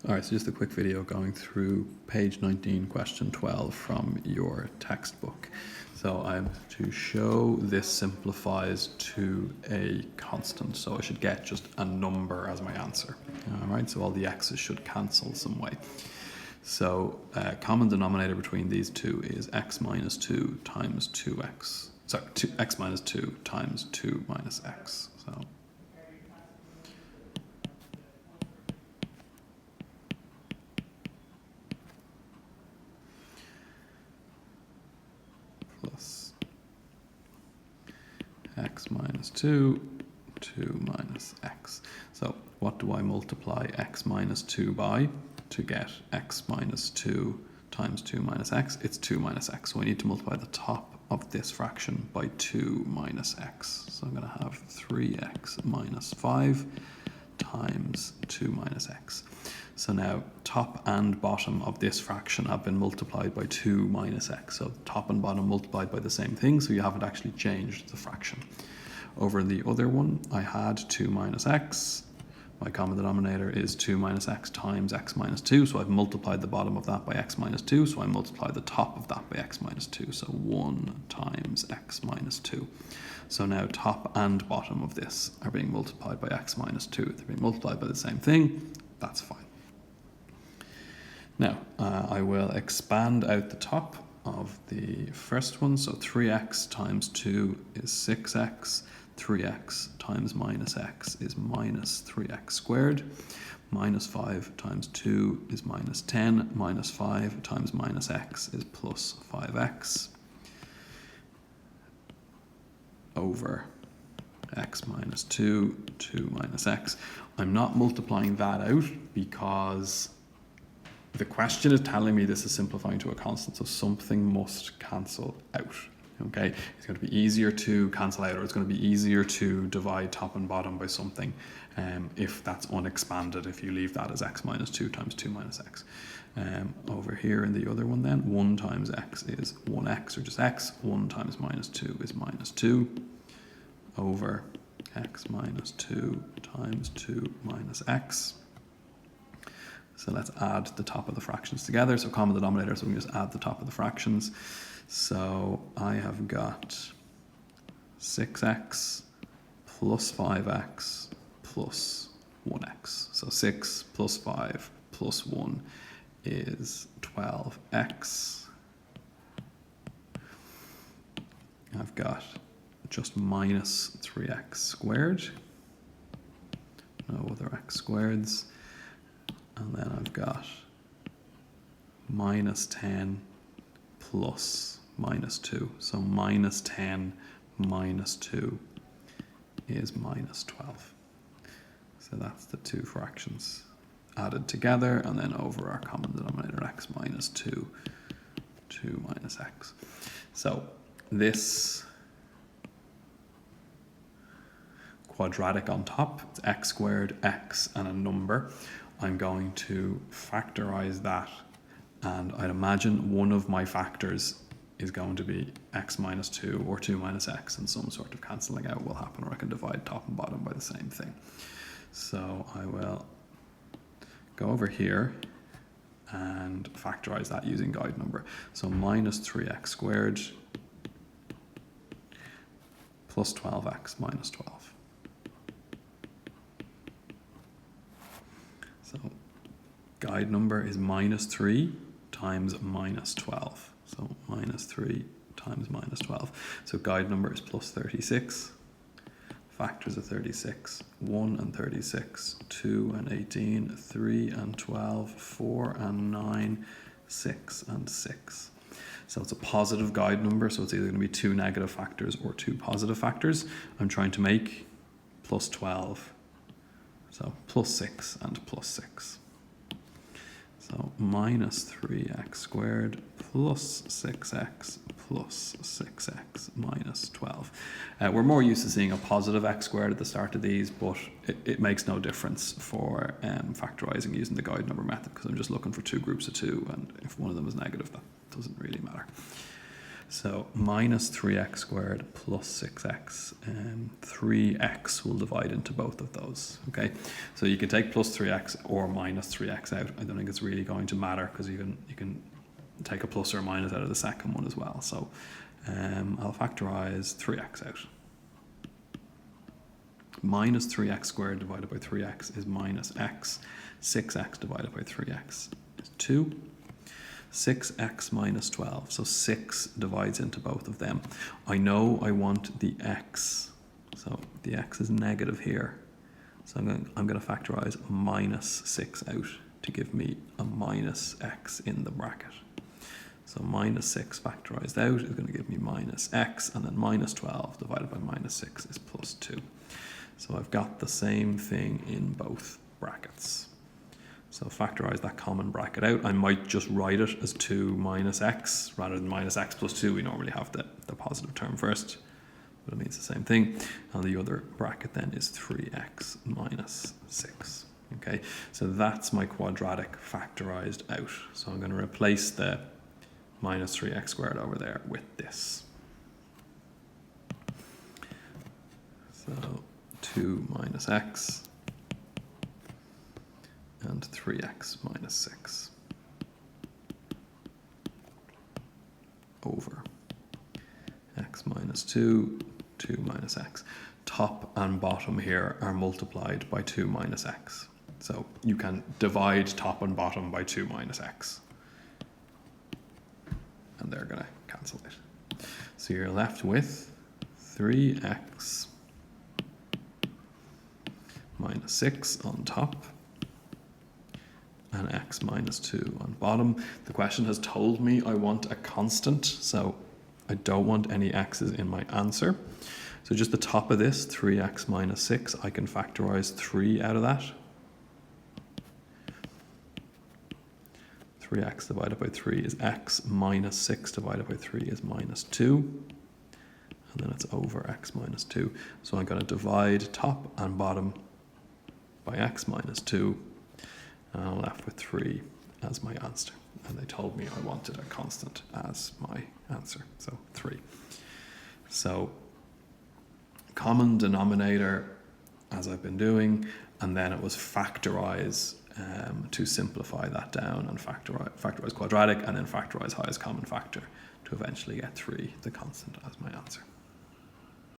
All right, so just a quick video going through page 19, question 12 from your textbook. So I'm to show this simplifies to a constant, so I should get just a number as my answer. All right, so all the x's should cancel some way. So common denominator between these two is x minus 2 times 2x. Sorry, x minus 2 times 2 minus x. So plus x minus 2, 2 minus x. So what do I multiply x minus 2 by to get x minus 2 times 2 minus x? It's 2 minus x. So I need to multiply the top of this fraction by 2 minus x. So I'm going to have 3x minus 5 times 2 minus x. So now top and bottom of this fraction have been multiplied by 2 minus x. So top and bottom multiplied by the same thing, so you haven't actually changed the fraction. Over the other one, I had 2 minus x. My common denominator is 2 minus x times x minus 2, so I've multiplied the bottom of that by x minus 2, so I multiply the top of that by x minus 2, so 1 times x minus 2. So now top and bottom of this are being multiplied by x minus 2. They're being multiplied by the same thing. That's fine. Now, I will expand out the top of the first one. So 3x times 2 is 6x. 3x times minus x is minus 3x squared. Minus 5 times 2 is minus 10. Minus 5 times minus x is plus 5x. Over x minus 2, 2 minus x. I'm not multiplying that out because the question is telling me this is simplifying to a constant, so something must cancel out. Okay, it's going to be easier to cancel out, or it's going to be easier to divide top and bottom by something if that's unexpanded, if you leave that as x minus 2 times 2 minus x. Over here in the other one then, 1 times x is 1x, or just x. 1 times minus 2 is minus 2, over x minus 2 times 2 minus x. So let's add the top of the fractions together. So common denominator, so we can just add the top of the fractions. So I have got 6x plus 5x plus 1x. So 6 plus 5 plus 1 is 12x. I've got just minus 3x squared. No other x squareds. And then I've got minus 10 plus minus 2. So minus 10 minus 2 is minus 12. So that's the two fractions added together, and then over our common denominator x minus 2, 2 minus x. So this quadratic on top, it's x squared, x, and a number. I'm going to factorize that, and I'd imagine one of my factors is going to be x minus 2 or 2 minus x, and some sort of cancelling out will happen, or I can divide top and bottom by the same thing. So I will go over here and factorize that using guide number. So minus 3x squared plus 12x minus 12. So guide number is minus 3 times minus 12. So minus 3 times minus 12. So guide number is plus 36. Factors of 36, 1 and 36, 2 and 18, 3 and 12, 4 and 9, 6 and 6. So it's a positive guide number, so it's either going to be 2 negative factors or 2 positive factors. I'm trying to make plus 12. So plus 6 and plus 6. So minus 3x squared plus 6x plus 6x minus 12. We're more used to seeing a positive x squared at the start of these, but it makes no difference for factorizing using the guide number method, because I'm just looking for two groups of 2, and if one of them is negative, that doesn't really matter. So minus 3x squared plus 6x, 3x will divide into both of those, okay? So you can take plus 3x or minus 3x out. I don't think it's really going to matter because you can take a plus or a minus out of the second one as well. So I'll factorize 3x out. Minus 3x squared divided by 3x is minus x. 6x divided by 3x is 2. 6x minus 12, so 6 divides into both of them. I know I want the x, so the x is negative here. So I'm going to factorize minus 6 out to give me a minus x in the bracket. So minus 6 factorized out is going to give me minus x, and then minus 12 divided by minus 6 is plus 2. So I've got the same thing in both brackets. So factorize that common bracket out. I might just write it as 2 minus x rather than minus x plus 2. We normally have the positive term first, but it means the same thing. And the other bracket then is 3x minus 6. Okay, so that's my quadratic factorized out. So I'm going to replace the minus 3x squared over there with this. So 2 minus x and 3x minus 6 over x minus 2, 2 minus x. Top and bottom here are multiplied by 2 minus x. So you can divide top and bottom by 2 minus x. And they're going to cancel it. So you're left with 3x minus 6 on top and x minus 2 on bottom. The question has told me I want a constant, so I don't want any x's in my answer. So just the top of this, 3x minus 6, I can factorize 3 out of that. 3x divided by 3 is x, minus 6 divided by 3 is minus 2. And then it's over x minus 2. So I'm going to divide top and bottom by x minus 2. And I'm left with 3 as my answer. And they told me I wanted a constant as my answer. So 3. So common denominator, as I've been doing, and then it was factorize to simplify that down and factorize quadratic, and then factorize highest common factor to eventually get 3, the constant, as my answer.